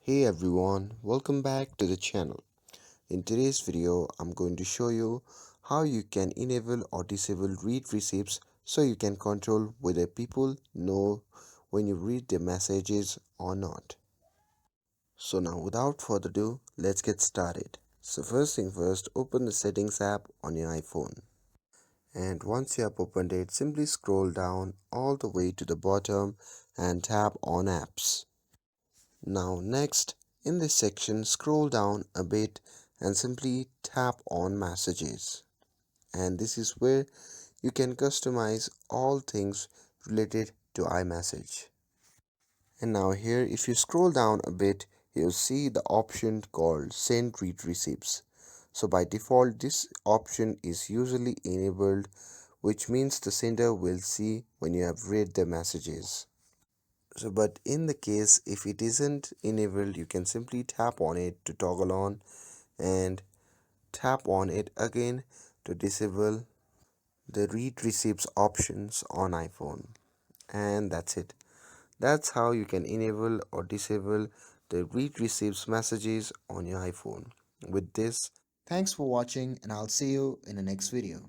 Hey everyone, welcome back to the channel. In today's video, I'm going to show you how you can enable or disable read receipts so you can control whether people know when you read their messages or not. So now without further ado, let's get started. So first thing first, open the settings app on your iPhone. And once you have opened it, simply scroll down all the way to the bottom and tap on apps. Now next, in this section, scroll down a bit and simply tap on messages. And this is where you can customize all things related to iMessage. And now here, if you scroll down a bit, you'll see the option called Send Read Receipts. So by default, this option is usually enabled, which means the sender will see when you have read the messages. So, but in the case if it isn't enabled, you can simply tap on it to toggle on and tap on it again to disable the read receipts options on iPhone. And that's it. That's how you can enable or disable the read receipts messages on your iPhone. With this, thanks for watching and I'll see you in the next video.